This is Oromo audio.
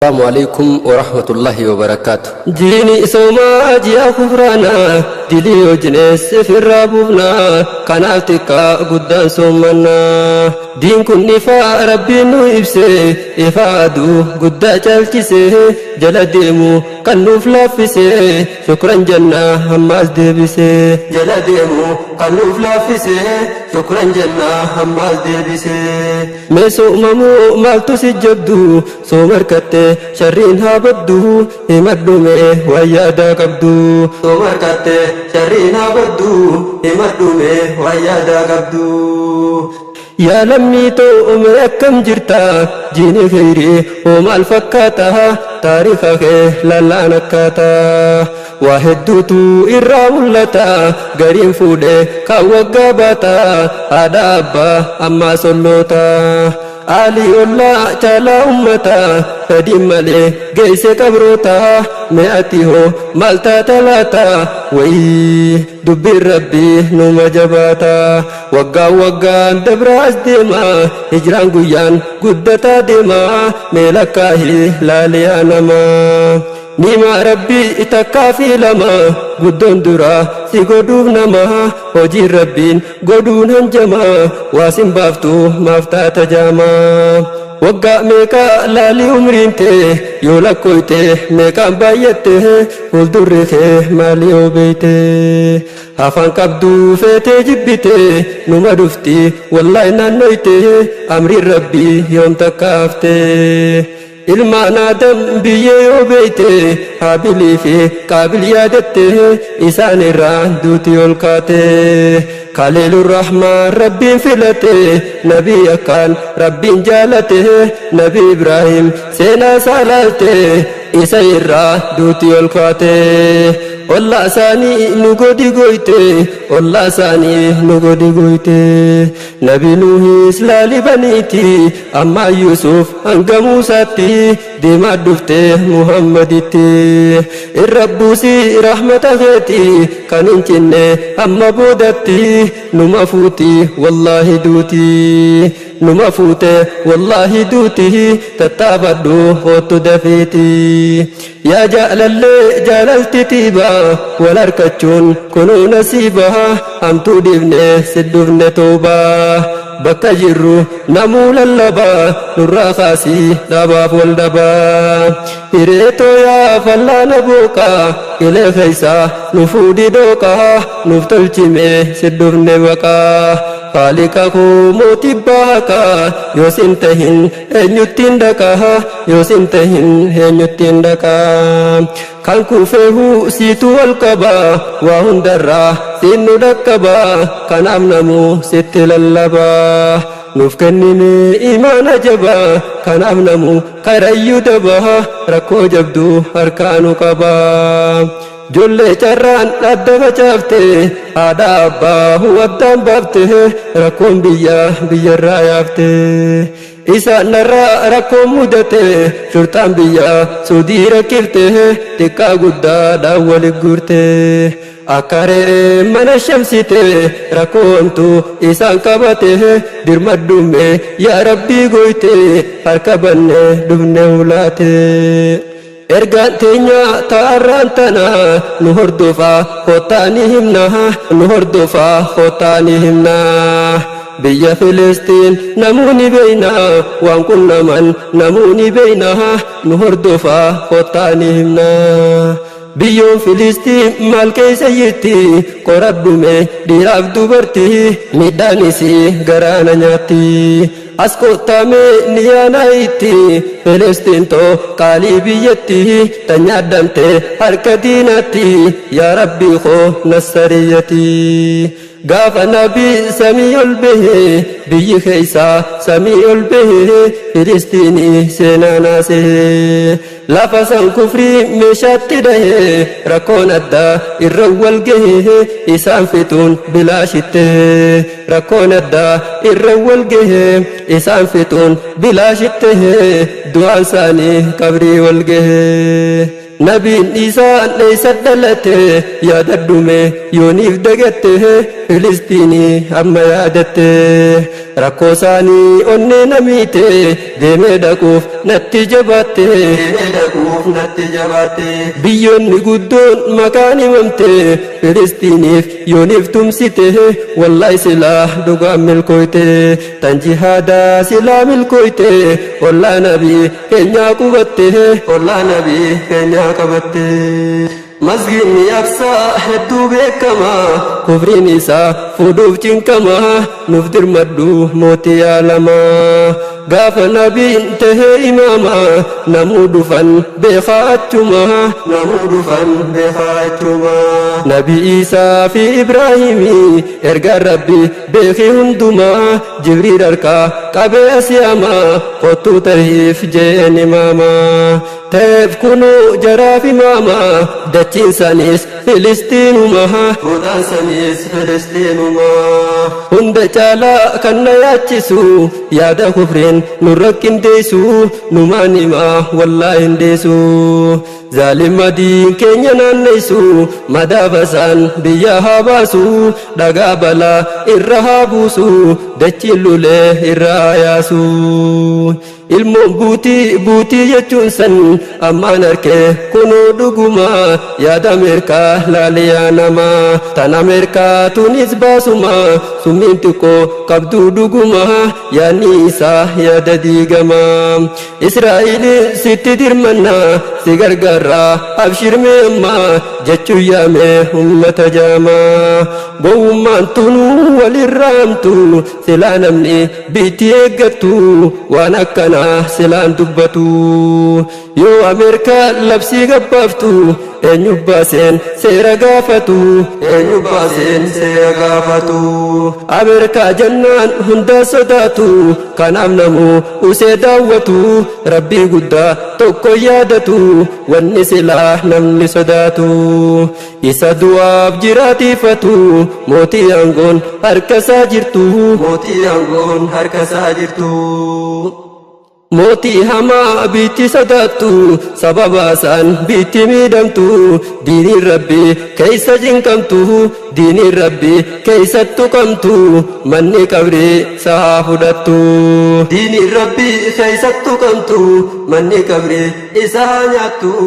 السلام عليكم ورحمة الله وبركاته. جيني سوما جيا كفرانا دلي وجنس في الرابونا كانتك قدام سومنا دين كن نفا ربي نويبسي إفادو قدا جالكسي جلديمو كنو فلافسي شكرا جنة هماز ديبسي جلديمو كنو فلافسي شكرا جنة هماز ديبسي ميسو ممو مالتو سجبدو سومركتي شرين هابدو همدو مي ويادا قبدو سومركتي شرين هابدو همدو مي ويادا قبدو يا لمي تو أمركم جرتا جيني خيري وما الفكاتا تاريخك لالا نكاتا واحد دوتو إرامولتا غريم فودي كاوغاباتا آدابا أما سلوتا علي الله تعالى أمتا فديم مالي جيس كبروتا مئته مالتا تلاتا وي دبي ربي نوم جباتا وقا وقا دبراس ديما هجران قيان قدتا ديما ملكاهي لاليا نما نيما ربي اتكافي لما قدون درا سي قدوب نما وجي ربين قدون هنجما واسم بافتو مافتا تجاما وقا ميكا لالي عمرينتي يولكويتي ميكا بايتي ولدرخي مالي وبيتي هفان كبدو فيتي جبتي نما دفتي والله نانويتي أمري ربي يوم تكافتي المعنى دم بيه وبيته قابلي في قابل يادته إسان الران دوتي والكاته خليل الرحمن ربي فلته نبي أكان ربي جالته نبي إبراهيم سينا سالته إسان الران دوتي والكاته والله ساني نقودي قويته والله ساني نقودي قويته نبي نوح إسلالي بنيتي أما يوسف أنك موساتي ديما دفته محمدتي الربوسي رحمة غيتي كان انجنة أما بودتي نما فوتي والله دوتي نما فوتي والله دوتي تتابدو خوتو دفيتي يا جعل اللي جعلت تيبا والاركتشون كنو نسيبا أمتو دفني سدفني توبا بكا جرو نمو للبا نرى خاسي دبا فولدبا إريتو يا فلا نبوكا إلي خيسا نفودي دوكا نفتل جمي سدفني وكا خالقكو موتباكا يوسنتهن هنيوتين دكا يوسنتهن هنيوتين دكا كان كوفه سيتو الكبا وهندرا سينو دكبا كان أمنمو ستل اللبا نفكنني إيمان جبا كان أمنمو كريو دبا ركو جبدو أركانو كبا جل جران أدب جافته هذا أبا هو الدم بافته ركون بيا رايافته إذا نرى ركون مدته شرطان بيا سودي ركبته تكا قدا داول قرته أكاره من الشمسته ركونتو إسان كبته درمدومه يا ربي قويته أركبنه دمنه ولاته ergaan teenya taarraan tana nu hordofaa kootaanii himna nu hordofaa kootaanii himna biyya Filistiin namoonni beeyna waan qunnaman namoonni beeyna nu hordofaa kootaanii himna biyyoon Filistiin maal keessa jirti qoradhume dhiiraaf dubartii midhaan isii garaana nyaatti askotame niyanaiti Filistiin to qaalii biyyatti tanyaadamte harka diinatti yaa rabbi koo nassariyati gaafa nabi samii ol bahe biyyi keeysaa samii ol bahe Filistiinii seenaa naasee lafa san kufrii meeshaatti dhahe rakkoon addaa irra wal gahe isaan fixuun bilaashitte rakkoon addaa irra wal gahe isaan fixuun bilaashitte du'aan isaanii qabrii wal gahe nabiin isaan eessa dhalate yaadadhume yooniif dagatte Filistiinii amma yaadatte rakkoo isaanii onnee namiite deemee dhaquuf natti jabaatte biyyoonni guddoon maqaan himamte Filistiiniif yooniif tumsite wallahi silaa dhugaan milkooyte tan jihaadaa silaa milkooyte ollaa nabii keenyaa qubatte qabatte masgiidni Aqsaa hedduu beekama kufriin isaa fuudhuuf cinqama nuuf dirmadhu mootii aalama gaafa nabiin tahee imaama namuu dhufan beekaa achuma nabi Isaa fi Ibraahimi ergaan rabbi beekii hundumaa Jibriil harkaa qabee asiyaama kottuu tahiif jeen imaama teef kunuu jaraaf imaama dachiin sanis Filistiinuma hunda caalaa kan na yaachisu yaada kufriin nurra qindeessu numaan himaa wallaahi hin deessu zaalima diin keenya naanneessu madaabasaan biyya haa baasu dhagaa balaa irra haa buusu dachiin lulee irra haa yaasu ilmoon buutii jechuun san ammaan harkee kunoo dhuguma yaada Ameerikaa laaliyaa nama tan Ameerikaa tunis baasuma summiin xiqqoo qabduu dhuguma yaadni isaa yaada diigama Israa'eliin sitti dirmanna si gargaarraa abshirmee amma jechuun yaamee ummata jaama gowwummaan tunuu walirraamtu silaa namni biitti eeggattu waan akkanaa silaan dubbatu yoo Ameerikaa labsii gabbaaftu eenyu baaseen seera gaafatu Ameerikaa jennaan hunda sodaatu kanaaf namuu usee daawwatu rabbii guddaa tokko yaadatu wanni silaa namni sodaatu isa du'aaf jiraatiifatu mootii aangoon harkasaa jirtu mootii hamaa biitti sodaattu sababaasan biitti miidhamtu diiniin rabbii keeysa cinqamtu diiniin rabbii keeysattu qabtu manni qabrii sahaa fudhattu diiniin rabbii keeysattu qabtu manni qabrii isa haa nyaattu